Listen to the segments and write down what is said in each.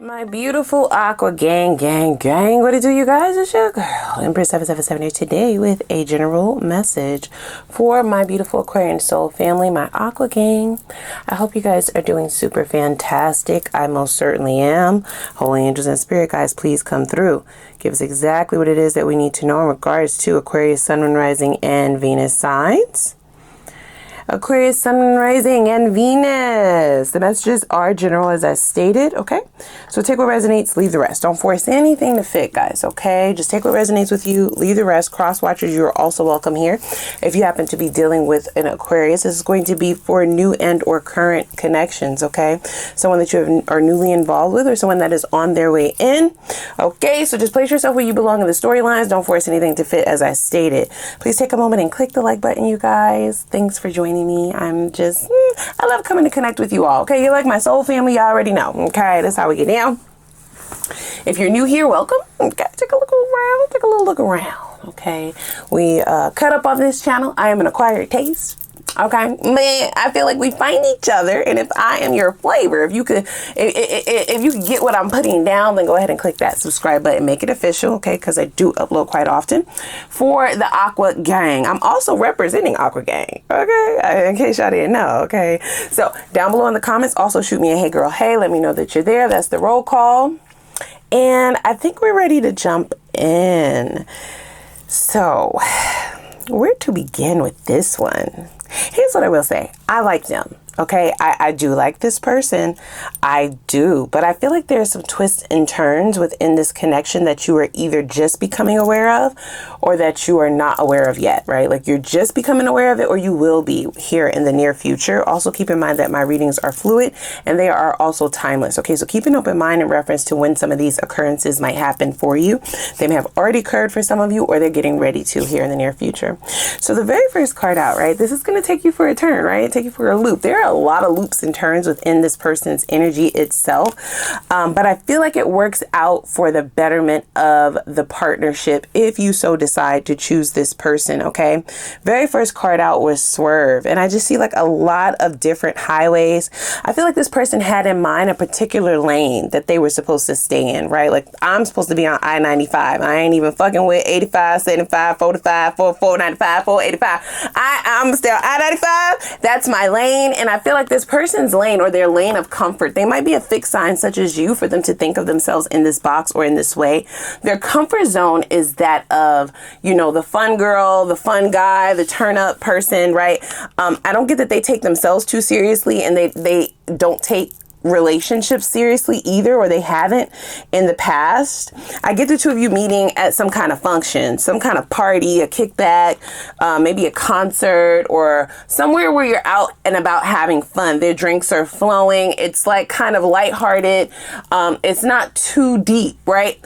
My beautiful Aqua gang, what it do, you guys? It's your girl, Empress 777 here today with a general message for my beautiful Aquarian soul family, my Aqua gang. I hope you guys are doing super fantastic. I most certainly am. Holy angels and spirit guys, please come through. Give us exactly what it is that we need to know in regards to Aquarius, Sun, Moon, Rising, and Venus signs. Aquarius, Sun, Rising, and Venus. The messages are general as I stated, okay? So take what resonates, leave the rest. Don't force anything to fit, guys, okay? Just take what resonates with you, leave the rest. Cross watchers, you are also welcome here. If you happen to be dealing with an Aquarius, this is going to be for new and or current connections, okay? Someone that you are newly involved with or someone that is on their way in, okay? So just place yourself where you belong in the storylines. Don't force anything to fit as I stated. Please take a moment and click the like button, you guys. Thanks for joining me. I'm just, I love coming to connect with you all. Okay, you're like my soul family. You already know. Okay, that's how we get down. If you're new here, welcome. Okay, take a look around. Take a little look around. Okay, we cut up on this channel. I am an acquired taste. Okay, man, I feel like we find each other, and if I am your flavor, if you could get what I'm putting down, then go ahead and click that subscribe button, make it official, okay? Because I do upload quite often for the Aqua Gang. I'm also representing Aqua Gang, okay? In case y'all didn't know, okay? So down below in the comments, also shoot me a hey girl, hey, let me know that you're there. That's the roll call, and I think we're ready to jump in. So where to begin with this one? Here's what I will say. I like them. Okay, I do like this person. I do. But I feel like there's some twists and turns within this connection that you are either just becoming aware of or that you are not aware of yet, right? Like you're just becoming aware of it or you will be here in the near future. Also keep in mind that my readings are fluid and they are also timeless. Okay, so keep an open mind in reference to when some of these occurrences might happen for you. They may have already occurred for some of you or they're getting ready to here in the near future. So the very first card out, right? This is going to take you for a turn, right? Take you for a loop. There are a lot of loops and turns within this person's energy itself, but I feel like it works out for the betterment of the partnership if you so decide to choose this person. Okay, very first card out was Swerve, and I just see like a lot of different highways. I feel like this person had in mind a particular lane that they were supposed to stay in, right? Like I'm supposed to be on I-95. I ain't even fucking with 85, 75, 45, 44, 95, 485. I'm still I-95. That's my lane, and I feel like this person's lane or their lane of comfort, they might be a fixed sign such as you for them to think of themselves in this box or in this way. Their comfort zone is that of, you know, the fun girl, the fun guy, the turn up person, right? I don't get that they take themselves too seriously and they don't take relationships seriously either, or they haven't in the past. I get the two of you meeting at some kind of function, some kind of party, a kickback, maybe a concert or somewhere where you're out and about having fun. Their drinks are flowing. It's like kind of lighthearted. It's not too deep, right?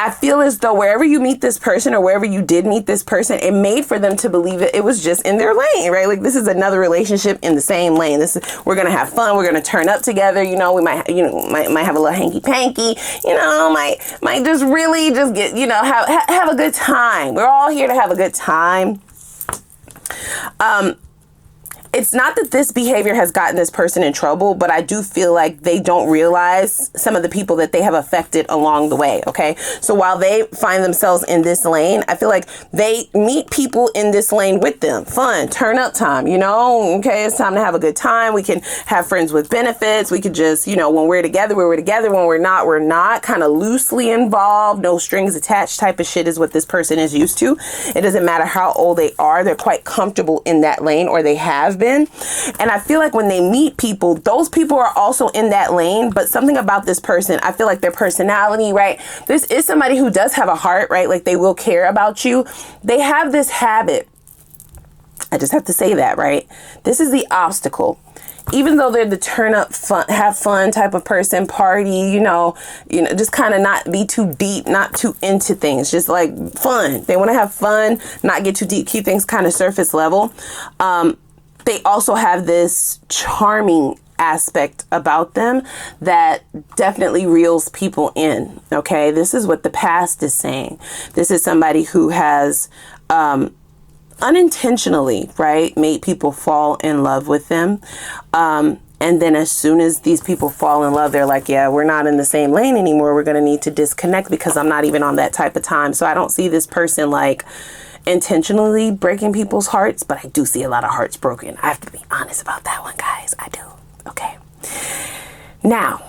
I feel as though wherever you meet this person or wherever you did meet this person, it made for them to believe it was just in their lane, right? Like this is another relationship in the same lane. We're going to have fun. We're going to turn up together. You know, we might have a little hanky panky, you know, might just really just get, you know, have a good time. We're all here to have a good time. It's not that this behavior has gotten this person in trouble, but I do feel like they don't realize some of the people that they have affected along the way, okay? So while they find themselves in this lane, I feel like they meet people in this lane with them. Fun, turn up time, you know? Okay, it's time to have a good time. We can have friends with benefits. We could just, you know, when we're together, we're together. When we're not. Kind of loosely involved, no strings attached type of shit is what this person is used to. It doesn't matter how old they are. They're quite comfortable in that lane, or they have been. And I feel like when they meet people, those people are also in that lane, but something about this person, I feel like their personality, right? This is somebody who does have a heart, right? Like they will care about you. They have this habit. I just have to say that, right? This is the obstacle. Even though they're the turn up, fun, have fun type of person, party, you know, just kind of not be too deep, not too into things, just like fun. They want to have fun, not get too deep, keep things kind of surface level. They also have this charming aspect about them that definitely reels people in. Okay, this is what the past is saying. This is somebody who has unintentionally, right, made people fall in love with them. And then as soon as these people fall in love, they're like, yeah, we're not in the same lane anymore. We're going to need to disconnect because I'm not even on that type of time. So I don't see this person like intentionally breaking people's hearts, but I do see a lot of hearts broken. I have to be honest about that one, guys. I do. Okay. Now,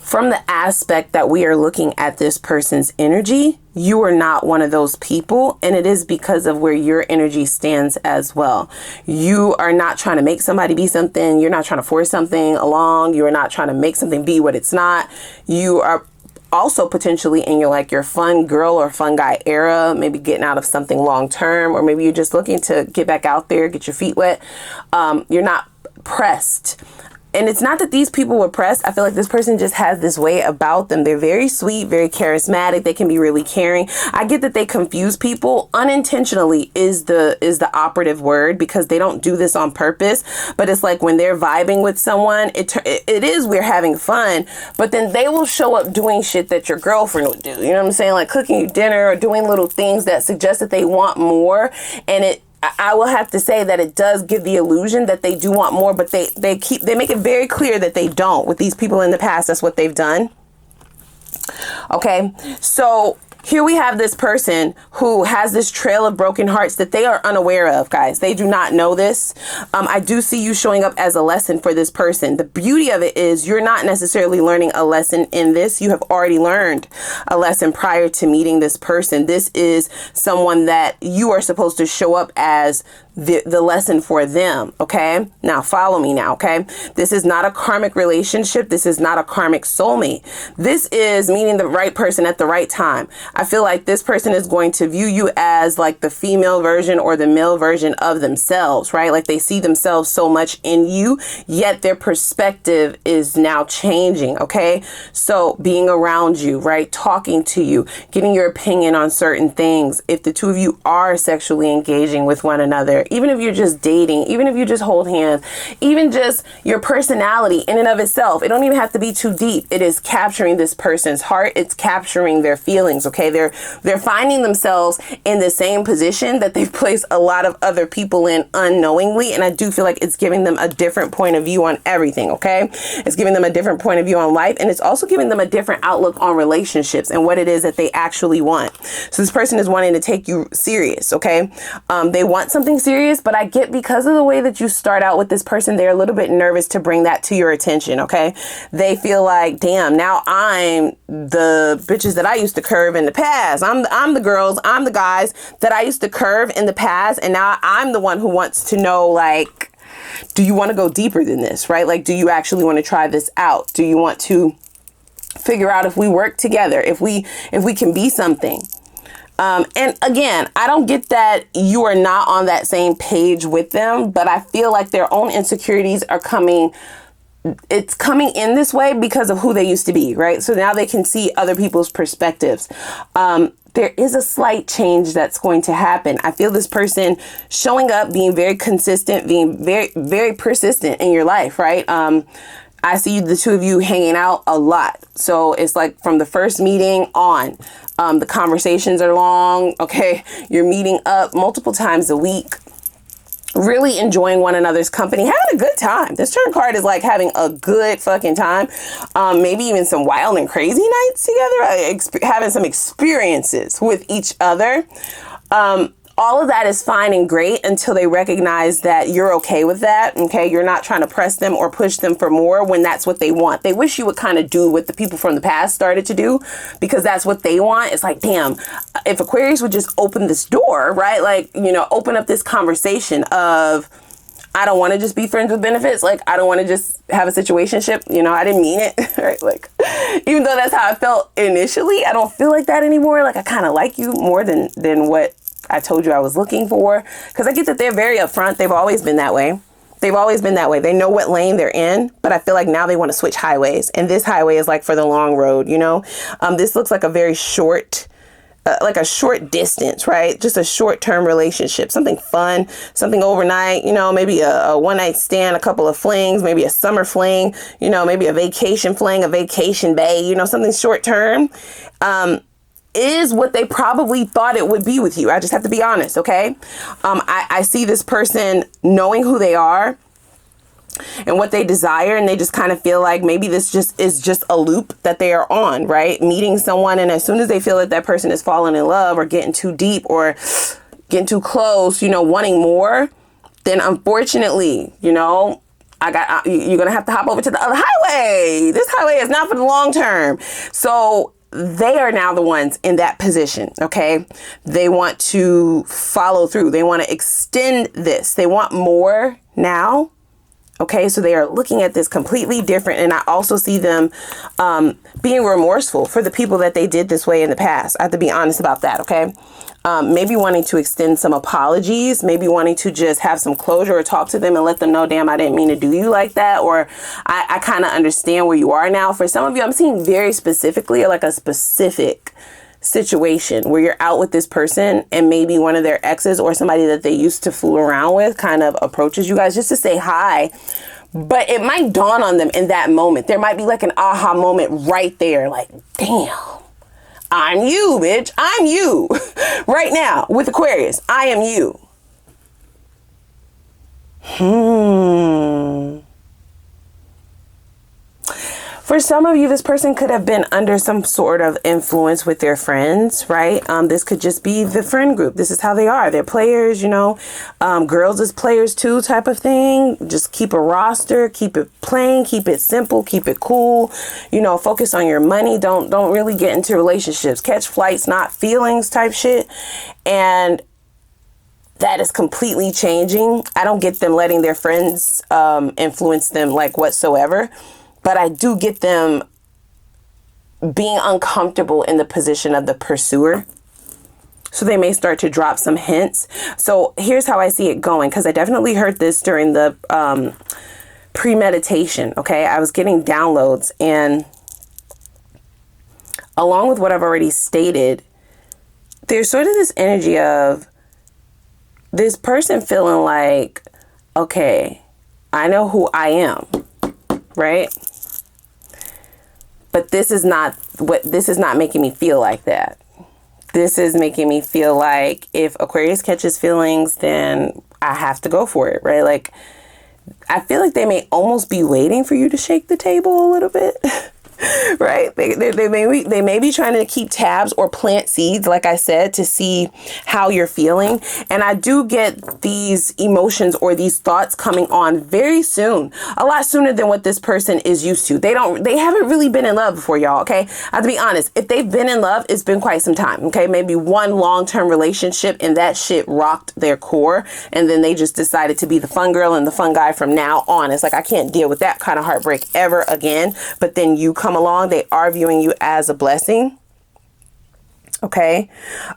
from the aspect that we are looking at this person's energy, you are not one of those people, and it is because of where your energy stands as well. You are not trying to make somebody be something. You're not trying to force something along. You are not trying to make something be what it's not. You are also potentially in your fun girl or fun guy era, maybe getting out of something long term, or maybe you're just looking to get back out there, get your feet wet. You're not pressed. And it's not that these people were pressed. I feel like this person just has this way about them. They're very sweet, very charismatic. They can be really caring. I get that they confuse people unintentionally is the operative word, because they don't do this on purpose. But it's like when they're vibing with someone, it is we're having fun, but then they will show up doing shit that your girlfriend would do. You know what I'm saying? Like cooking you dinner or doing little things that suggest that they want more. And I will have to say that it does give the illusion that they do want more, but they make it very clear that they don't. With these people in the past, that's what they've done. Okay, so here we have this person who has this trail of broken hearts that they are unaware of, guys. They do not know this. I do see you showing up as a lesson for this person. The beauty of it is you're not necessarily learning a lesson in this. You have already learned a lesson prior to meeting this person. This is someone that you are supposed to show up as the lesson for them. Okay, now follow me now. Okay, this is not a karmic relationship. This is not a karmic soulmate. This is meeting the right person at the right time. I feel like this person is going to view you as like the female version or the male version of themselves, right? Like they see themselves so much in you, yet their perspective is now changing. Okay, so being around you, right, talking to you, getting your opinion on certain things. If the two of you are sexually engaging with one another, even if you're just dating, even if you just hold hands, even just your personality in and of itself, it don't even have to be too deep. It is capturing this person's heart. It's capturing their feelings. Okay, they're finding themselves in the same position that they've placed a lot of other people in unknowingly, and I do feel like it's giving them a different point of view on everything. Okay, it's giving them a different point of view on life, and it's also giving them a different outlook on relationships and what it is that they actually want. So this person is wanting to take you serious. Okay, they want something serious. But I get, because of the way that you start out with this person, they're a little bit nervous to bring that to your attention. Okay, they feel like, damn, now I'm the bitches that I used to curve in the past. I'm the girls, I'm the guys that I used to curve in the past, and now I'm the one who wants to know, like, do you want to go deeper than this, right? Like, do you actually want to try this out? Do you want to figure out if we work together, if we can be something? And again, I don't get that you are not on that same page with them, but I feel like their own insecurities are coming. It's coming in this way because of who they used to be, right? So now they can see other people's perspectives. There is a slight change that's going to happen. I feel this person showing up, being very consistent, being very, very persistent in your life, right? I see the two of you hanging out a lot. So it's like from the first meeting on, the conversations are long. Okay, you're meeting up multiple times a week, really enjoying one another's company, having a good time. This turn card is like having a good fucking time. Maybe even some wild and crazy nights together, having some experiences with each other. All of that is fine and great until they recognize that you're okay with that. Okay, you're not trying to press them or push them for more when that's what they want. They wish you would kind of do what the people from the past started to do, because that's what they want. It's like, damn, if Aquarius would just open this door, right? Like, you know, open up this conversation of, I don't want to just be friends with benefits. Like, I don't want to just have a situationship. You know, I didn't mean it, right? Like, even though that's how I felt initially, I don't feel like that anymore. Like, I kind of like you more than what I told you I was looking for. Because I get that they're very upfront. They've always been that way. They've always been that way. They know what lane they're in, but I feel like now they want to switch highways. And this highway is like for the long road, you know? This looks like a very short, like a short distance, right? Just a short-term relationship, something fun, something overnight, you know, maybe a one-night stand, a couple of flings, maybe a summer fling, you know, maybe a vacation fling, a vacation bay, you know, something short-term. Is what they probably thought it would be with you. I just have to be honest, okay? I see this person knowing who they are, and what they desire, and they just kind of feel like maybe this just is just a loop that they are on, right? Meeting someone, and as soon as they feel that that person is falling in love or getting too deep or getting too close, you know, wanting more, then unfortunately, you know, you're gonna have to hop over to the other highway. This highway is not for the long term. So they are now the ones in that position, okay? They want to follow through. They want to extend this. They want more now. Okay, so they are looking at this completely different. And I also see them being remorseful for the people that they did this way in the past. I have to be honest about that, okay? Maybe wanting to extend some apologies, maybe wanting to just have some closure or talk to them and let them know, damn, I didn't mean to do you like that. Or I kind of understand where you are now. For some of you, I'm seeing very specifically like a specific situation where you're out with this person and maybe one of their exes or somebody that they used to fool around with kind of approaches you guys just to say hi. But it might dawn on them in that moment. There might be like an aha moment right there. Like, damn, I'm you, bitch. I'm you right now with Aquarius. I am you. For some of you, this person could have been under some sort of influence with their friends, right? This could just be the friend group. This is how they are. They're players, you know, girls as players too type of thing. Just keep a roster, keep it plain, keep it simple, keep it cool, you know, focus on your money. Don't really get into relationships, catch flights, not feelings type shit. And that is completely changing. I don't get them letting their friends influence them like whatsoever. But I do get them being uncomfortable in the position of the pursuer. So they may start to drop some hints. So here's how I see it going, because I definitely heard this during the premeditation. Okay, I was getting downloads, and along with what I've already stated, there's sort of this energy of this person feeling like, okay, I know who I am, right? But this is not making me feel like that. This is making me feel like if Aquarius catches feelings, then I have to go for it, right? Like, I feel like they may almost be waiting for you to shake the table a little bit. Right? They may be trying to keep tabs or plant seeds, like I said, to see how you're feeling. And I do get these emotions or these thoughts coming on very soon, a lot sooner than what this person is used to. They haven't really been in love before, y'all. Okay. I have to be honest. If they've been in love, it's been quite some time. Okay. Maybe one long-term relationship, and that shit rocked their core. And then they just decided to be the fun girl and the fun guy from now on. It's like, I can't deal with that kind of heartbreak ever again. But then you come along, they are viewing you as a blessing. Okay.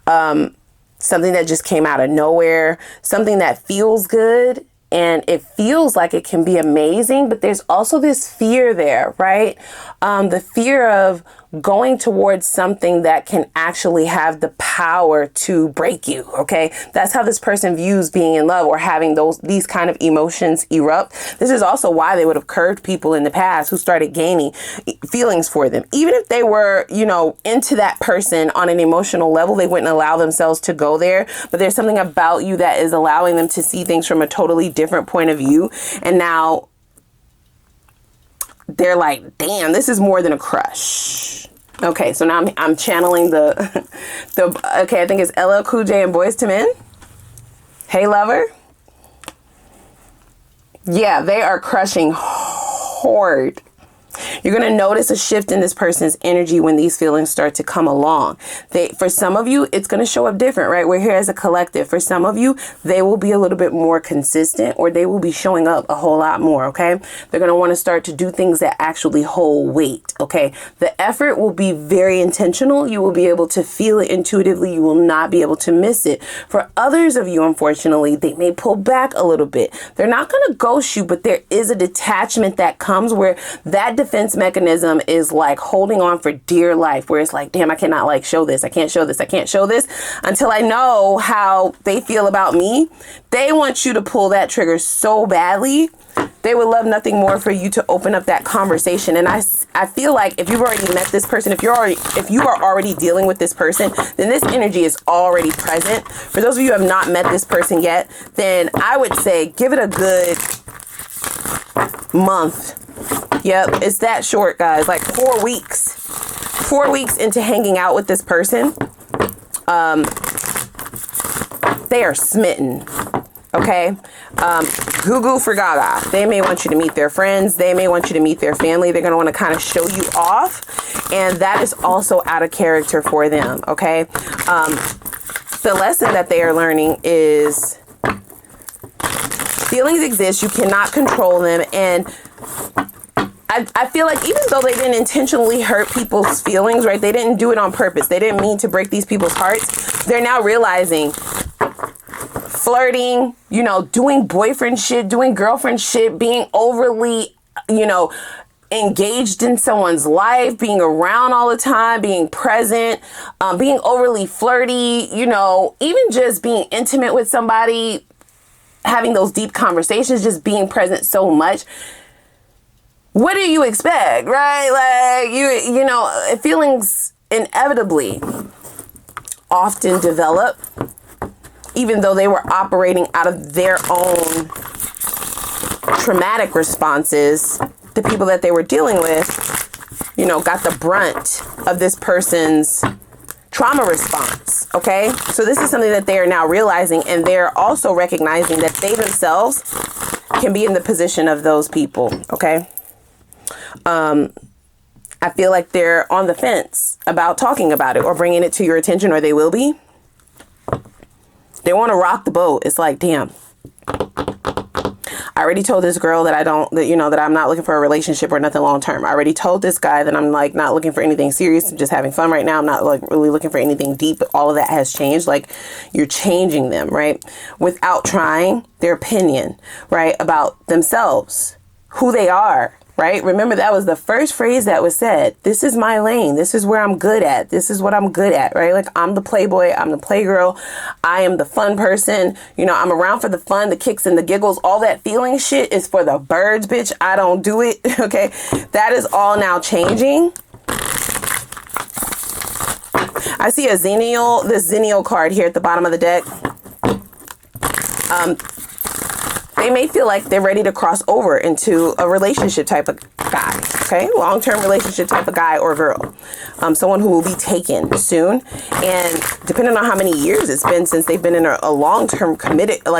Something that just came out of nowhere, something that feels good, and it feels like it can be amazing, but there's also this fear there, right? The fear of going towards something that can actually have the power to break you. Okay. That's how this person views being in love or having these kind of emotions erupt. This is also why they would have curved people in the past who started gaining feelings for them. Even if they were, you know, into that person on an emotional level, they wouldn't allow themselves to go there. But there's something about you that is allowing them to see things from a totally different point of view. And now they're like, damn, this is more than a crush. Okay, so now I'm channeling okay, I think it's LL Cool J and Boyz II Men. Hey, lover. Yeah, they are crushing hard. You're going to notice a shift in this person's energy when these feelings start to come along. For some of you, it's going to show up different, right? We're here as a collective. For some of you, they will be a little bit more consistent, or they will be showing up a whole lot more, okay? They're going to want to start to do things that actually hold weight, okay? The effort will be very intentional. You will be able to feel it intuitively. You will not be able to miss it. For others of you, unfortunately, they may pull back a little bit. They're not going to ghost you, but there is a detachment that comes where that defense mechanism is like holding on for dear life, where it's like, damn, I cannot like show this. I can't show this. I can't show this until I know how they feel about me. They want you to pull that trigger so badly. They would love nothing more for you to open up that conversation. And I feel like if you've already met this person, if you are already dealing with this person, then this energy is already present. For those of you who have not met this person yet, then I would say give it a good month. Yep, it's that short, guys. Like 4 weeks. 4 weeks into hanging out with this person, they are smitten. Okay, goo goo for gaga. They may want you to meet their friends. They may want you to meet their family. They're going to want to kind of show you off. And that is also out of character for them. Okay, the lesson that they are learning is feelings exist. You cannot control them. And I feel like even though they didn't intentionally hurt people's feelings, right? They didn't do it on purpose. They didn't mean to break these people's hearts. They're now realizing flirting, you know, doing boyfriend shit, doing girlfriend shit, being overly, you know, engaged in someone's life, being around all the time, being present, being overly flirty, you know, even just being intimate with somebody, having those deep conversations, just being present so much. What do you expect, right? Like, you know, feelings inevitably often develop, even though they were operating out of their own traumatic responses. The people that they were dealing with, you know, got the brunt of this person's trauma response. Okay, so this is something that they are now realizing, and they're also recognizing that they themselves can be in the position of those people. Okay, I feel like they're on the fence about talking about it or bringing it to your attention, or they will be. They want to rock the boat. It's like, damn, I already told this girl that that I'm not looking for a relationship or nothing long term. I already told this guy that I'm like not looking for anything serious. I'm just having fun right now. I'm not like really looking for anything deep. But all of that has changed. Like, you're changing them, right? Without trying their opinion, right? About themselves, who they are. Right? Remember, that was the first phrase that was said. This is my lane. This is where I'm good at. This is what I'm good at, right? Like, I'm the playboy. I'm the playgirl. I am the fun person. You know, I'm around for the fun, the kicks and the giggles. All that feeling shit is for the birds, bitch. I don't do it. Okay. That is all now changing. I see this Xennial card here at the bottom of the deck. They may feel like they're ready to cross over into a relationship type of guy, okay? Long-term relationship type of guy or girl. Someone who will be taken soon. And depending on how many years it's been since they've been in a long-term commitment, a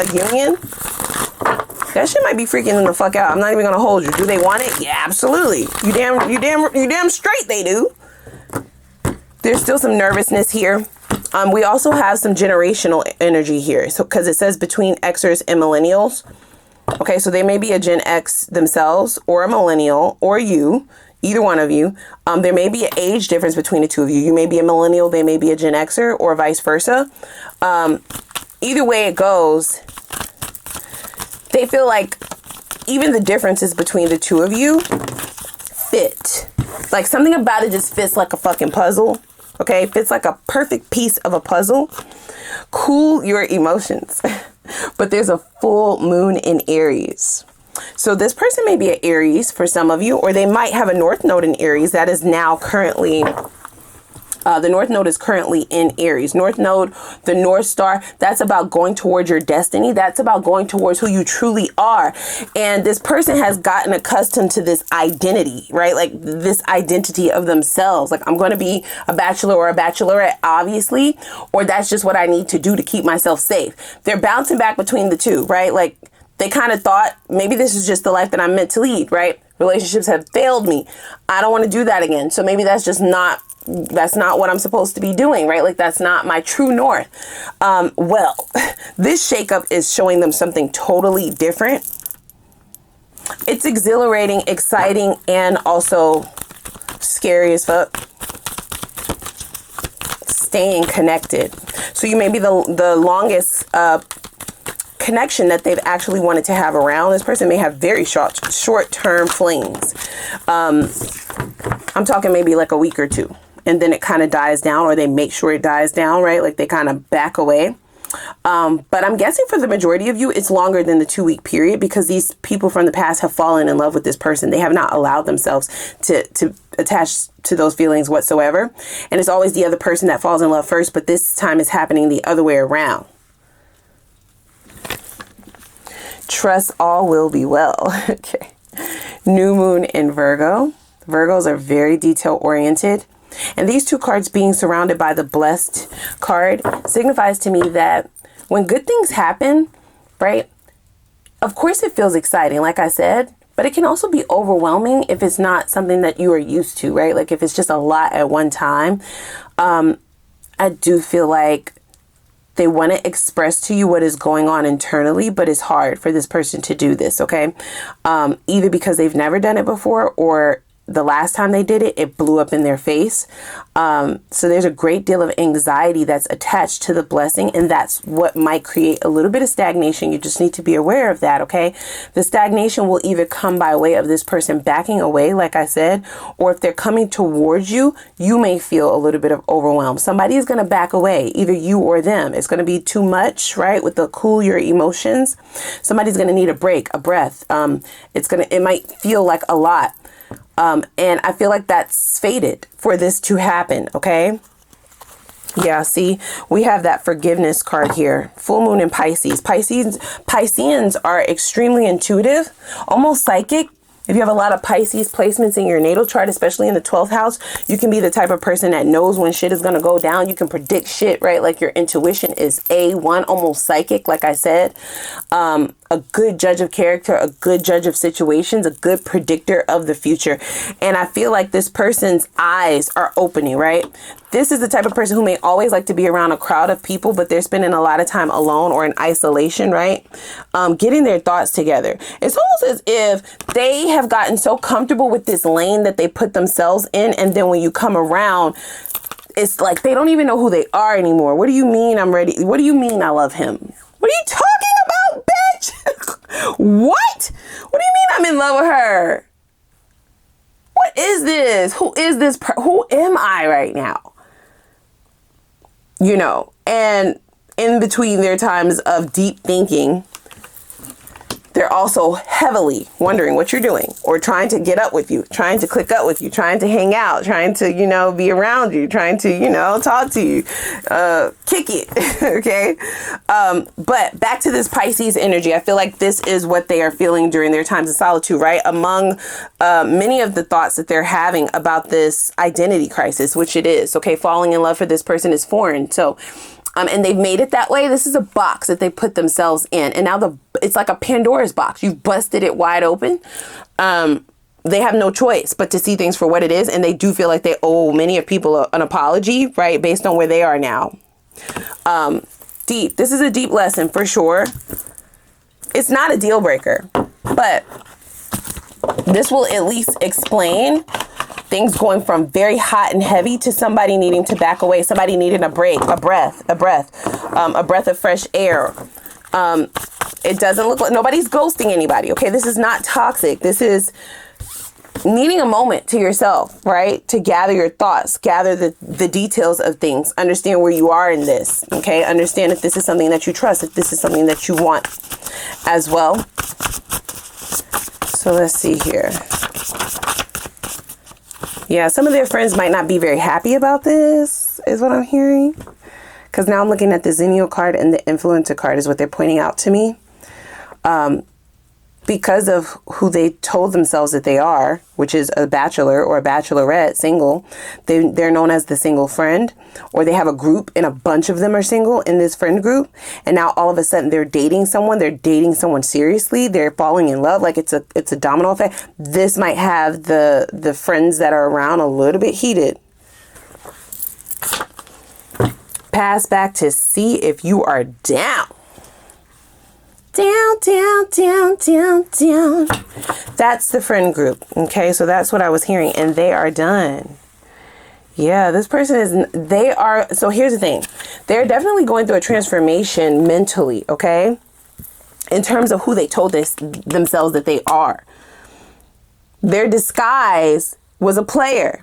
union, that shit might be freaking them the fuck out. I'm not even gonna hold you. Do they want it? Yeah, absolutely. You damn straight they do. There's still some nervousness here. We also have some generational energy here. So, because it says between Xers and millennials. Okay, so they may be a Gen X themselves, or a millennial, or you, either one of you. There may be an age difference between the two of you. You may be a millennial, they may be a Gen Xer, or vice versa. Either way it goes, they feel like even the differences between the two of you fit. Like, something about it just fits like a fucking puzzle. Okay, fits like a perfect piece of a puzzle. Cool your emotions. But there's a full moon in Aries. So this person may be an Aries for some of you, or they might have a North Node in Aries that is now currently... the North Node is currently in Aries. North Node, the North Star, that's about going towards your destiny. That's about going towards who you truly are. And this person has gotten accustomed to this identity, right? Like, this identity of themselves. Like, I'm going to be a bachelor or a bachelorette, obviously, or that's just what I need to do to keep myself safe. They're bouncing back between the two, right? Like, they kind of thought, maybe this is just the life that I'm meant to lead, right? Relationships have failed me. I don't want to do that again. So maybe that's not what I'm supposed to be doing, right? Like, that's not my true north. Well, this shakeup is showing them something totally different. It's exhilarating, exciting, and also scary as fuck. Staying connected. So you may be the longest connection that they've actually wanted to have around. This person may have very short-term flings. I'm talking maybe like a week or two. And then it kind of dies down, or they make sure it dies down, right? Like, they kind of back away. But I'm guessing for the majority of you, it's longer than the 2-week period, because these people from the past have fallen in love with this person. They have not allowed themselves to attach to those feelings whatsoever. And it's always the other person that falls in love first, but this time it's happening the other way around. Trust all will be well. Okay. New moon in Virgo. Virgos are very detail oriented. And these two cards being surrounded by the blessed card signifies to me that when good things happen, right? Of course it feels exciting, like I said, but it can also be overwhelming if it's not something that you are used to, right? Like if it's just a lot at one time. I do feel like they want to express to you what is going on internally, but it's hard for this person to do this, okay? Either because they've never done it before, or the last time they did it, it blew up in their face. So there's a great deal of anxiety that's attached to the blessing, and that's what might create a little bit of stagnation. You just need to be aware of that, okay? The stagnation will either come by way of this person backing away, like I said, or if they're coming towards you, you may feel a little bit of overwhelm. Somebody is going to back away, either you or them. It's going to be too much, right? With the cool your emotions. Somebody's going to need a break, a breath. It might feel like a lot. And I feel like that's fated for this to happen. Okay. Yeah. See, we have that forgiveness card here. Full moon in Pisces. Pisceans are extremely intuitive, almost psychic. If you have a lot of Pisces placements in your natal chart, especially in the 12th house, you can be the type of person that knows when shit is going to go down. You can predict shit, right? Like your intuition is A1, almost psychic, like I said. A good judge of character, a good judge of situations, a good predictor of the future. And I feel like this person's eyes are opening, right? This is the type of person who may always like to be around a crowd of people, but they're spending a lot of time alone or in isolation, right? Getting their thoughts together. It's almost as if they have gotten so comfortable with this lane that they put themselves in. And then when you come around, it's like they don't even know who they are anymore. What do you mean I'm ready? What do you mean I love him? What are you talking about, bitch? What? What do you mean I'm in love with her? What is this? Who is this? Who am I right now? You know, and in between their times of deep thinking, they're also heavily wondering what you're doing, or trying to get up with you, trying to click up with you, trying to hang out, trying to, you know, be around you, trying to, you know, talk to you, kick it. Okay. But back to this Pisces energy. I feel like this is what they are feeling during their times of solitude, right? Among many of the thoughts that they're having about this identity crisis, which it is. Okay. Falling in love for this person is foreign. So, and they've made it that way. This is a box that they put themselves in. And now it's like a Pandora's box. You've busted it wide open. They have no choice but to see things for what it is. And they do feel like they owe many of people an apology, right? Based on where they are now. Deep. This is a deep lesson for sure. It's not a deal breaker, but this will at least explain things going from very hot and heavy to somebody needing to back away, somebody needing a break, a breath of fresh air. It doesn't look like nobody's ghosting anybody. Okay. This is not toxic. This is needing a moment to yourself, right? To gather your thoughts, gather the details of things, understand where you are in this. Okay. Understand if this is something that you trust, if this is something that you want as well. So let's see here. Yeah, some of their friends might not be very happy about this, is what I'm hearing. Because now I'm looking at the Zenio card, and the Influencer card is what they're pointing out to me. Because of who they told themselves that they are, which is a bachelor or a bachelorette, single, they're known as the single friend, or they have a group and a bunch of them are single in this friend group. And now all of a sudden they're dating someone seriously. They're falling in love. Like it's a domino effect. This might have the friends that are around a little bit heated. Pass back to see if you are down. Down, down, down, down, down. That's the friend group. Okay, so that's what I was hearing. And they are done. Yeah, this person so here's the thing. They're definitely going through a transformation mentally, okay? In terms of who they told themselves that they are. Their disguise was a player.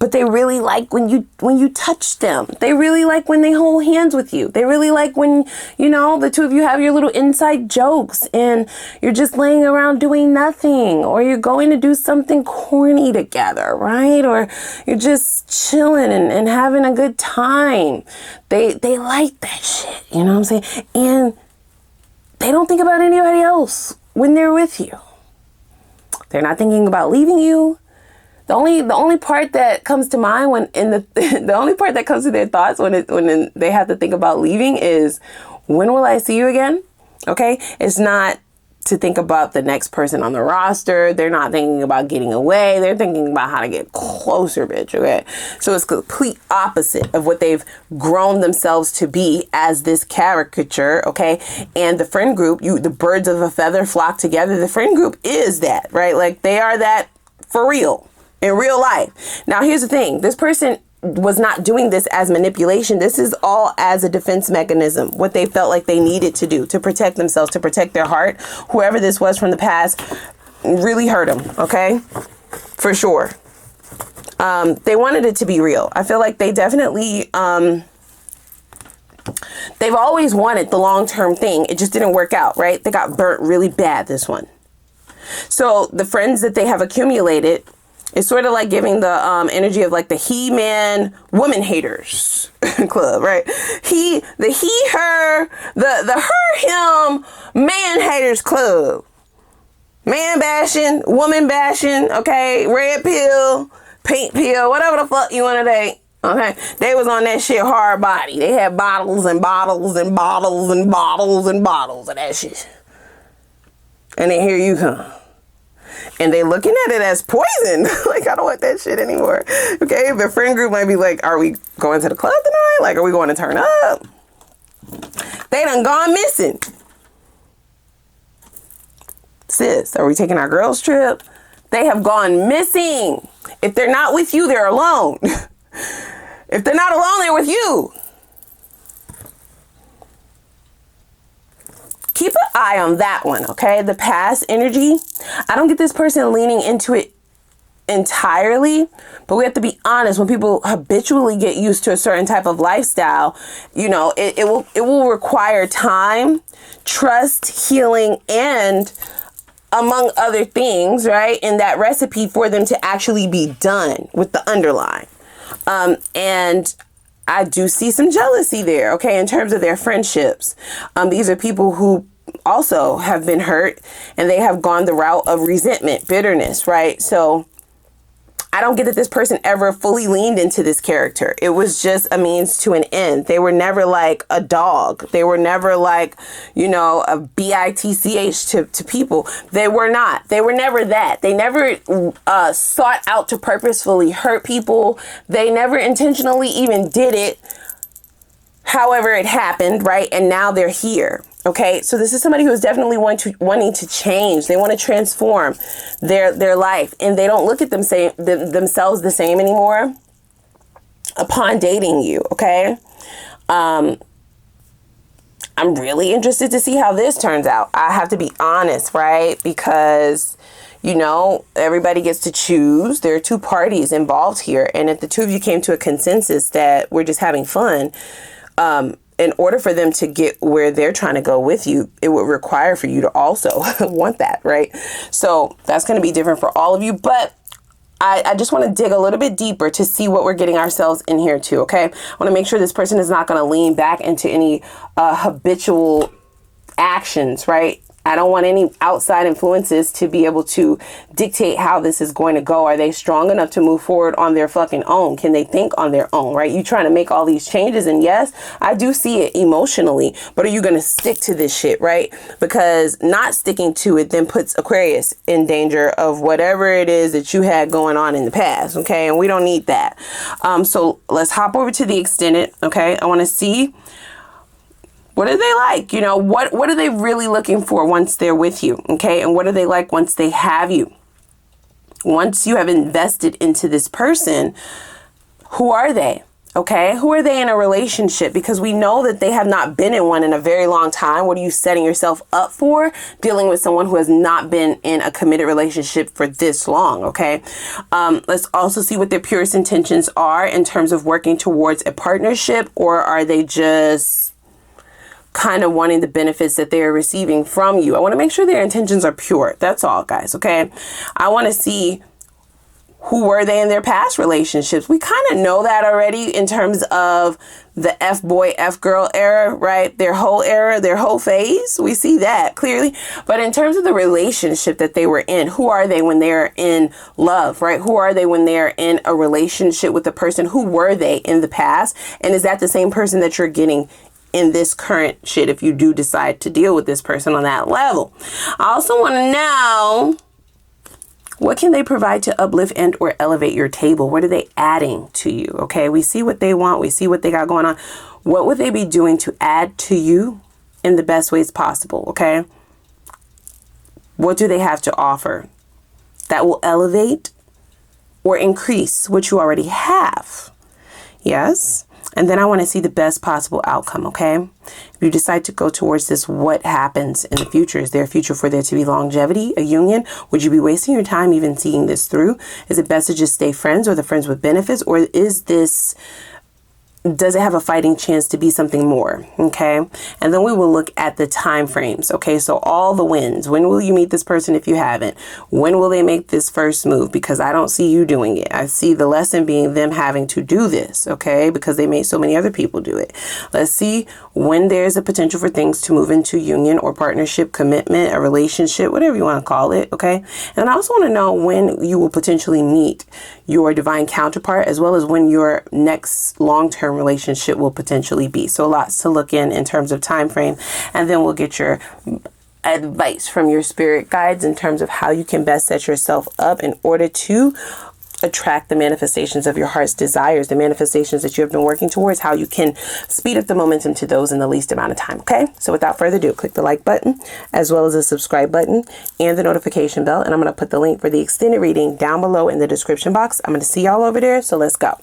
But they really like when you touch them. They really like when they hold hands with you. They really like when, you know, the two of you have your little inside jokes and you're just laying around doing nothing, or you're going to do something corny together, right? Or you're just chilling and having a good time. They like that shit, you know what I'm saying? And they don't think about anybody else when they're with you. They're not thinking about leaving you. The only part that comes to mind the only part that comes to their thoughts when they have to think about leaving is, when will I see you again? Okay? It's not to think about the next person on the roster. They're not thinking about getting away. They're thinking about how to get closer, bitch. Okay? So it's complete opposite of what they've grown themselves to be as this caricature. Okay? And the friend group, the birds of a feather flock together. The friend group is that, right? Like, they are that for real, in real life. Now, here's the thing. This person was not doing this as manipulation. This is all as a defense mechanism, what they felt like they needed to do to protect themselves, to protect their heart. Whoever this was from the past really hurt them, okay? For sure. They wanted it to be real. I feel like they definitely, they've always wanted the long-term thing. It just didn't work out, right? They got burnt really bad, this one. So the friends that they have accumulated, it's sort of like giving the energy of like the he-man woman haters club, right? The her, him, man haters club. Man bashing, woman bashing, okay? Red pill, pink pill, whatever the fuck you want to date, okay? They was on that shit hard body. They had bottles and bottles and bottles and bottles and bottles of that shit. And then here you come. And they looking at it as poison. Like, I don't want that shit anymore. Okay, the friend group might be like, are we going to the club tonight? Like, are we going to turn up? They done gone missing. Sis, are we taking our girls trip? They have gone missing. If they're not with you, they're alone. If they're not alone, they're with you. Keep an eye on that one, okay? The past energy, I don't get this person leaning into it entirely, but we have to be honest. When people habitually get used to a certain type of lifestyle, you know, it will require time, trust, healing, and among other things, right, in that recipe for them to actually be done with the underlying. And I do see some jealousy there, okay, in terms of their friendships. These are people who also have been hurt, and they have gone the route of resentment, bitterness, right? So I don't get that this person ever fully leaned into this character. It was just a means to an end. They were never like a dog. They were never like, you know, a bitch to people. They were not. They were never that. They never sought out to purposefully hurt people. They never intentionally even did it. However, it happened, right? And now they're here. Okay, so this is somebody who is definitely wanting to change. They want to transform their life, and they don't look at themselves the same anymore upon dating you. Okay, I'm really interested to see how this turns out. I have to be honest, right? Because, you know, everybody gets to choose. There are two parties involved here, and if the two of you came to a consensus that we're just having fun, in order for them to get where they're trying to go with you, it would require for you to also want that, right? So that's going to be different for all of you. But I just want to dig a little bit deeper to see what we're getting ourselves in here to, okay? I want to make sure this person is not going to lean back into any habitual actions, right? I don't want any outside influences to be able to dictate how this is going to go. Are they strong enough to move forward on their fucking own? Can they think on their own, right? You trying to make all these changes, and yes, I do see it emotionally, but are you going to stick to this shit, right? Because not sticking to it then puts Aquarius in danger of whatever it is that you had going on in the past, okay? And we don't need that. So let's hop over to the extended, okay? I want to see, what are they like? You know, what are they really looking for once they're with you? Okay. And what are they like once they have you? Once you have invested into this person, who are they? Okay. Who are they in a relationship? Because we know that they have not been in one in a very long time. What are you setting yourself up for? Dealing with someone who has not been in a committed relationship for this long. Okay. Let's also see what their purest intentions are in terms of working towards a partnership, or are they just kind of wanting the benefits that they're receiving from you? I want to make sure their intentions are pure. That's all, guys. Okay. I want to see Who were they in their past relationships? We kind of know that already in terms of the F-boy, F-girl era, right? Their whole era, their whole phase. We see that clearly. But in terms of the relationship that they were in, who are they when they're in love, right? Who are they when they're in a relationship with a person? Who were they in the past? And is that the same person that you're getting in this current shit if you do decide to deal with this person on that level? I also want to know, what can they provide to uplift and or elevate your table? What are they adding to you? Okay, we see what they want. We see what they got going on. What would they be doing to add to you in the best ways possible? Okay, what do they have to offer that will elevate or increase what you already have? Yes. And then I want to see the best possible outcome, okay? If you decide to go towards this, what happens in the future? Is there a future for there to be longevity, a union? Would you be wasting your time even seeing this through? Is it best to just stay friends, or the friends with benefits? Or is this, does it have a fighting chance to be something more? Okay. And then we will look at the time frames. Okay. So all the wins. When will you meet this person if you haven't? When will they make this first move? Because I don't see you doing it. I see the lesson being them having to do this. Okay. Because they made so many other people do it. Let's see when there's a potential for things to move into union or partnership, commitment, a relationship, whatever you want to call it. Okay. And I also want to know when you will potentially meet your divine counterpart, as well as when your next long-term relationship will potentially be. So lots to look in terms of time frame, and then we'll get your advice from your spirit guides in terms of how you can best set yourself up in order to attract the manifestations of your heart's desires, the manifestations that you have been working towards, how you can speed up the momentum to those in the least amount of time. Okay, so without further ado, click the like button, as well as the subscribe button and the notification bell, and I'm going to put the link for the extended reading down below in the description box. I'm going to see y'all over there, so let's go.